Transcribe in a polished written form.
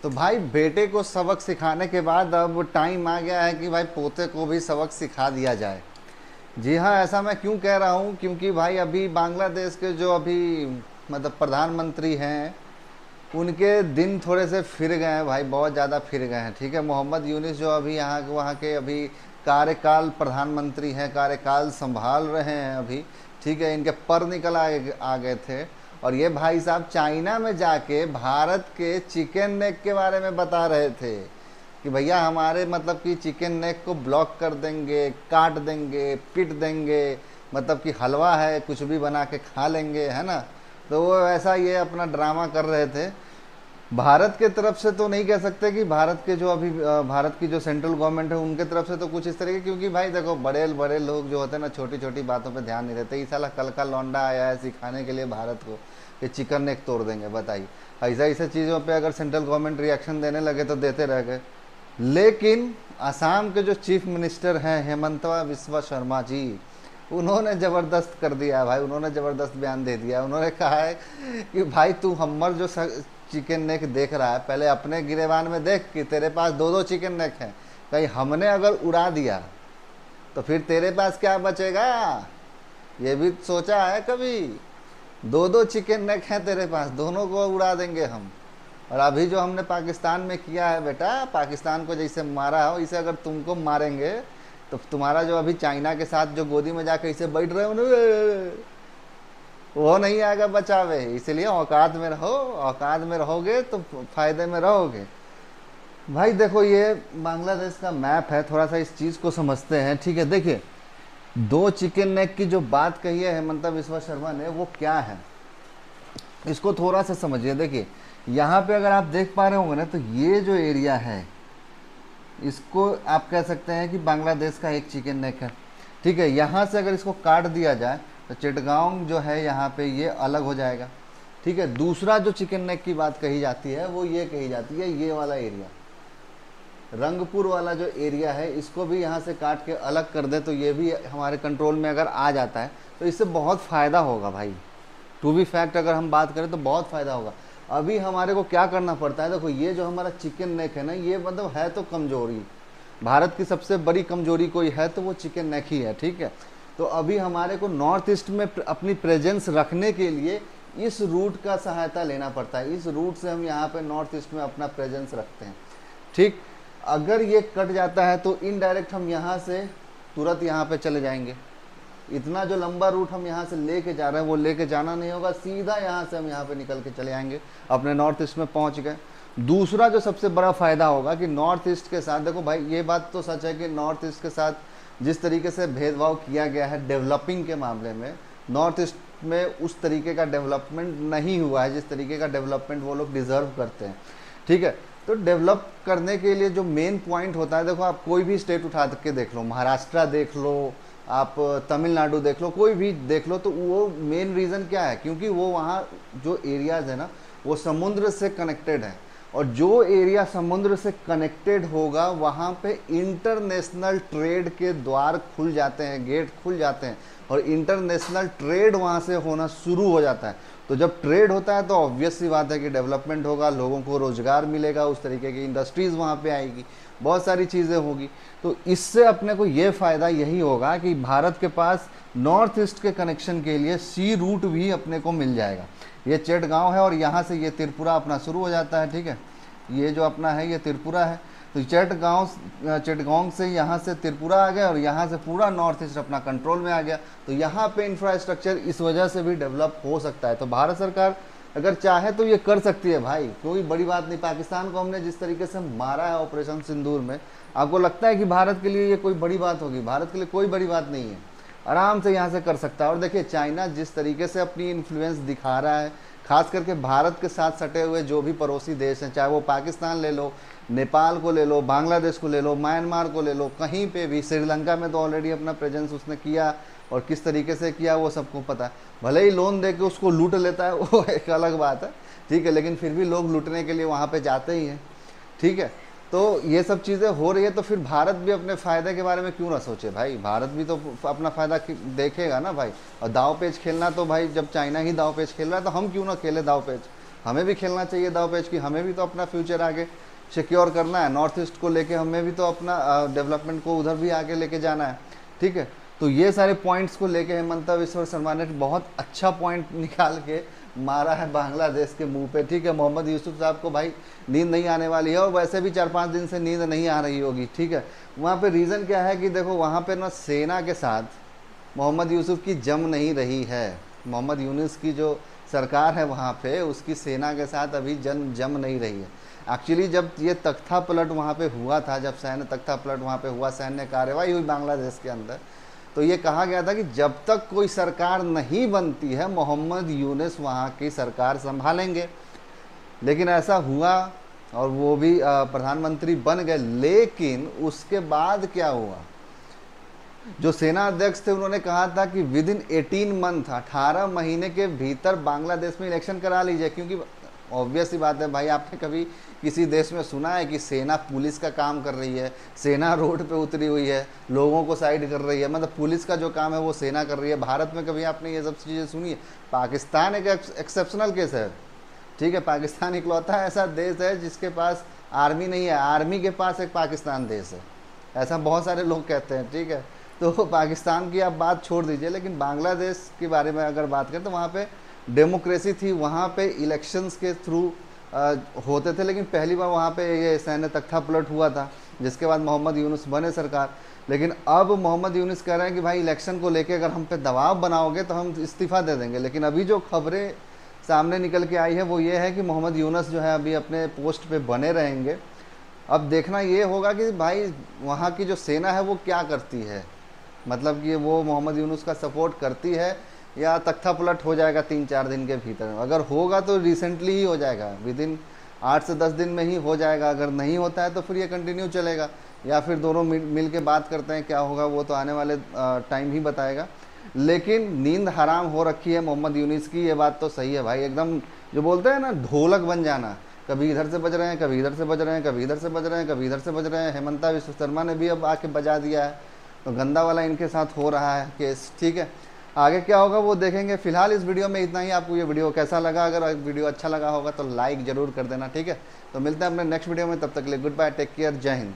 तो भाई बेटे को सबक सिखाने के बाद अब टाइम आ गया है कि भाई पोते को भी सबक सिखा दिया जाए। जी हाँ, ऐसा मैं क्यों कह रहा हूँ, क्योंकि भाई अभी बांग्लादेश के जो अभी मतलब प्रधानमंत्री हैं, उनके दिन थोड़े से फिर गए हैं भाई, बहुत ज़्यादा फिर गए हैं। ठीक है, मोहम्मद यूनिस जो अभी यहाँ वहाँ के अभी कार्यकाल प्रधानमंत्री हैं, कार्यकाल संभाल रहे हैं अभी। ठीक है, इनके पर निकल आ गए थे। और ये भाई साहब चाइना में जाके भारत के चिकन नेक के बारे में बता रहे थे कि भैया हमारे मतलब कि चिकन नेक को ब्लॉक कर देंगे, काट देंगे, पीट देंगे, मतलब कि हलवा है कुछ भी बना के खा लेंगे, है ना। तो वो ऐसा ये अपना ड्रामा कर रहे थे। भारत के तरफ से तो नहीं कह सकते कि भारत के जो अभी भारत की जो सेंट्रल गवर्नमेंट है उनके तरफ से तो कुछ इस तरीके, क्योंकि भाई देखो बड़े बड़े लोग जो होते हैं ना छोटी छोटी बातों पे ध्यान नहीं देते। इस साला कल का लौंडा आया है सिखाने के लिए भारत को कि चिकन नेक तोड़ देंगे, बताइए। ऐसा ऐसे चीज़ों पे अगर सेंट्रल गवर्नमेंट रिएक्शन देने लगे तो देते रह गए। लेकिन असम के जो चीफ मिनिस्टर हैं हेमंतवा बिस्वा शर्मा जी, उन्होंने ज़बरदस्त कर दिया है भाई, उन्होंने ज़बरदस्त बयान दे दिया। उन्होंने कहा है कि भाई तू हमर जो चिकन नेक देख रहा है, पहले अपने गिरेबान में देख कि तेरे पास दो दो चिकन नेक हैं। कहीं हमने अगर उड़ा दिया तो फिर तेरे पास क्या बचेगा, ये भी सोचा है कभी। दो दो चिकन नेक हैं तेरे पास, दोनों को उड़ा देंगे हम। और अभी जो हमने पाकिस्तान में किया है बेटा, पाकिस्तान को जैसे मारा हो इसे अगर तुमको मारेंगे तो तुम्हारा जो अभी चाइना के साथ जो गोदी में जाकर इसे बैठ रहे हो वो नहीं आएगा बचावे। इसलिए औकात में रहो, औकात में रहोगे तो फायदे में रहोगे। भाई देखो ये बांग्लादेश का मैप है, थोड़ा सा इस चीज़ को समझते हैं। ठीक है, देखिए दो चिकन नेक की जो बात कही है हेमंता बिस्वा शर्मा ने, वो क्या है इसको थोड़ा सा समझिए। देखिए यहाँ पे अगर आप देख पा रहे होंगे ना, तो ये जो एरिया है इसको आप कह सकते हैं कि बांग्लादेश का एक चिकन नेक है। ठीक है, यहाँ से अगर इसको काट दिया जाए तो चिटगांव जो है यहाँ पे ये अलग हो जाएगा। ठीक है, दूसरा जो चिकन नेक की बात कही जाती है वो ये कही जाती है, ये वाला एरिया रंगपुर वाला जो एरिया है, इसको भी यहाँ से काट के अलग कर दे तो ये भी हमारे कंट्रोल में अगर आ जाता है तो इससे बहुत फ़ायदा होगा भाई। टू बी फैक्ट अगर हम बात करें तो बहुत फ़ायदा होगा। अभी हमारे को क्या करना पड़ता है, देखो ये जो हमारा चिकन नेक है ना, ये मतलब है तो कमज़ोरी, भारत की सबसे बड़ी कमज़ोरी कोई है तो वो चिकन नेक ही है। ठीक है, तो अभी हमारे को नॉर्थ ईस्ट में अपनी प्रेजेंस रखने के लिए इस रूट का सहायता लेना पड़ता है। इस रूट से हम यहाँ पे नॉर्थ ईस्ट में अपना प्रेजेंस रखते हैं। ठीक, अगर ये कट जाता है तो इनडायरेक्ट हम यहाँ से तुरंत यहाँ पे चले जाएंगे। इतना जो लंबा रूट हम यहाँ से लेके जा रहे हैं वो लेके जाना नहीं होगा, सीधा यहाँ से हम यहाँ पे निकल के चले आएंगे, अपने नॉर्थ ईस्ट में पहुँच गए। दूसरा जो सबसे बड़ा फ़ायदा होगा कि नॉर्थ ईस्ट के साथ, देखो भाई ये बात तो सच है कि नॉर्थ ईस्ट के साथ जिस तरीके से भेदभाव किया गया है डेवलपिंग के मामले में, नॉर्थ ईस्ट में उस तरीके का डेवलपमेंट नहीं हुआ है जिस तरीके का डेवलपमेंट वो लोग डिज़र्व करते हैं। ठीक है, तो डेवलप करने के लिए जो मेन पॉइंट होता है, देखो आप कोई भी स्टेट उठा के देख लो, महाराष्ट्र देख लो, आप तमिलनाडु देख लो, कोई भी देख लो, तो वो मेन रीज़न क्या है, क्योंकि वो वहाँ जो एरियाज़ है ना वो समुद्र से कनेक्टेड है। और जो एरिया समुद्र से कनेक्टेड होगा वहाँ पे इंटरनेशनल ट्रेड के द्वार खुल जाते हैं, गेट खुल जाते हैं, और इंटरनेशनल ट्रेड वहाँ से होना शुरू हो जाता है। तो जब ट्रेड होता है तो ऑब्वियस सी बात है कि डेवलपमेंट होगा, लोगों को रोज़गार मिलेगा, उस तरीके की इंडस्ट्रीज़ वहाँ पे आएगी, बहुत सारी चीज़ें होगी। तो इससे अपने को ये फ़ायदा यही होगा कि भारत के पास नॉर्थ ईस्ट के कनेक्शन के लिए सी रूट भी अपने को मिल जाएगा। ये चेटगांव है और यहाँ से ये त्रिपुरा अपना शुरू हो जाता है। ठीक है, ये जो अपना है ये त्रिपुरा है, तो चेटगांव से यहाँ से त्रिपुरा आ गया और यहाँ से पूरा नॉर्थ ईस्ट अपना कंट्रोल में आ गया। तो यहाँ पे इंफ्रास्ट्रक्चर इस वजह से भी डेवलप हो सकता है। तो भारत सरकार अगर चाहे तो ये कर सकती है भाई, कोई बड़ी बात नहीं। पाकिस्तान को हमने जिस तरीके से मारा है ऑपरेशन सिंदूर में, आपको लगता है कि भारत के लिए ये कोई बड़ी बात होगी? भारत के लिए कोई बड़ी बात नहीं है, आराम से यहाँ से कर सकता है। और देखिए चाइना जिस तरीके से अपनी इन्फ्लुएंस दिखा रहा है, खास करके भारत के साथ सटे हुए जो भी पड़ोसी देश हैं, चाहे वो पाकिस्तान ले लो, नेपाल को ले लो, बांग्लादेश को ले लो, म्यांमार को ले लो, कहीं पे भी, श्रीलंका में तो ऑलरेडी अपना प्रेजेंस उसने किया और किस तरीके से किया वो सबको पता है। भले ही लोन दे के उसको लूट लेता है वो एक अलग बात है, ठीक है, लेकिन फिर भी लोग लूटने के लिए वहाँ पे जाते ही हैं। ठीक है, तो ये सब चीज़ें हो रही है, तो फिर भारत भी अपने फ़ायदे के बारे में क्यों ना सोचे भाई? भारत भी तो अपना फ़ायदा देखेगा ना भाई। और दाव पेच खेलना तो भाई जब चाइना ही दाव पेच खेल रहा है तो हम क्यों ना खेले दाव पेच? हमें भी खेलना चाहिए दाव पेच की, हमें भी तो अपना फ्यूचर आगे सिक्योर करना है, नॉर्थ ईस्ट को लेके हमें भी तो अपना डेवलपमेंट को उधर भी आगे लेके जाना है, ठीक है। तो ये सारे पॉइंट्स को लेके हेमंता बिस्वा शर्मा ने बहुत अच्छा पॉइंट निकाल के मारा है बांग्लादेश के मुंह पे, ठीक है। मोहम्मद यूसुफ साहब को भाई नींद नहीं आने वाली है, और वैसे भी 4-5 दिन से नींद नहीं आ रही होगी, ठीक है। वहाँ पे रीज़न क्या है कि देखो वहाँ पे ना सेना के साथ मोहम्मद यूसुफ की जम नहीं रही है। मोहम्मद यूनुस की जो सरकार है वहाँ पे, उसकी सेना के साथ अभी जम नहीं रही है। एक्चुअली जब ये तख्ता पलट वहाँ पे हुआ था, जब सैन्य तख्ता पलट वहाँ पे हुआ, सैन्य कार्रवाई हुई बांग्लादेश के अंदर, तो ये कहा गया था कि जब तक कोई सरकार नहीं बनती है मोहम्मद यूनुस वहाँ की सरकार संभालेंगे। लेकिन ऐसा हुआ और वो भी प्रधानमंत्री बन गए। लेकिन उसके बाद क्या हुआ, जो सेना अध्यक्ष थे उन्होंने कहा था कि विद इन 18 मंथ, 18 महीने के भीतर बांग्लादेश में इलेक्शन करा लीजिए। क्योंकि ऑब्वियस सी बात है भाई, आपने कभी किसी देश में सुना है कि सेना पुलिस का काम कर रही है, सेना रोड पे उतरी हुई है, लोगों को साइड कर रही है, मतलब पुलिस का जो काम है वो सेना कर रही है। भारत में कभी आपने ये सब चीज़ें सुनी है? पाकिस्तान एक एक्सेप्शनल केस है, ठीक है। पाकिस्तान इकलौता ऐसा देश है जिसके पास आर्मी नहीं है, आर्मी के पास एक पाकिस्तान देश है, ऐसा बहुत सारे लोग कहते हैं, ठीक है। तो पाकिस्तान की आप बात छोड़ दीजिए, लेकिन बांग्लादेश के बारे में अगर बात करें तो वहाँ पे डेमोक्रेसी थी, वहाँ पे इलेक्शंस के थ्रू होते थे। लेकिन पहली बार वहाँ पे ये सैन्य तख्ता पलट हुआ था, जिसके बाद मोहम्मद यूनुस बने सरकार। लेकिन अब मोहम्मद यूनुस कह रहे हैं कि भाई इलेक्शन को लेके अगर हम पे दबाव बनाओगे तो हम इस्तीफ़ा दे देंगे। लेकिन अभी जो खबरें सामने निकल के आई है वो ये है कि मोहम्मद यूनुस जो है अभी अपने पोस्ट पे बने रहेंगे। अब देखना ये होगा कि भाई वहाँ की जो सेना है वो क्या करती है, मतलब कि वो मोहम्मद यूनुस का सपोर्ट करती है या तख्ता पलट हो जाएगा 3-4 दिन के भीतर। अगर होगा तो रिसेंटली ही हो जाएगा, विद इन 8 से 10 दिन में ही हो जाएगा। अगर नहीं होता है तो फिर ये कंटिन्यू चलेगा, या फिर दोनों मिल के बात करते हैं, क्या होगा वो तो आने वाले टाइम ही बताएगा। लेकिन नींद हराम हो रखी है मोहम्मद यूनुस की, ये बात तो सही है भाई। एकदम जो बोलते हैं ना ढोलक बन जाना, कभी इधर से बज रहे हैं, कभी इधर से बज रहे हैं, कभी इधर से बज रहे हैं, कभी इधर से बज रहे हैं। हेमंता बिस्वा शर्मा ने भी अब आके बजा दिया है, तो गंदा वाला इनके साथ हो रहा है केस, ठीक है। आगे क्या होगा वो देखेंगे। फिलहाल इस वीडियो में इतना ही। आपको ये वीडियो कैसा लगा? अगर वीडियो अच्छा लगा होगा तो लाइक ज़रूर कर देना, ठीक है। तो मिलते हैं अपने नेक्स्ट वीडियो में, तब तक के लिए गुड बाय, टेक केयर, जय हिंद।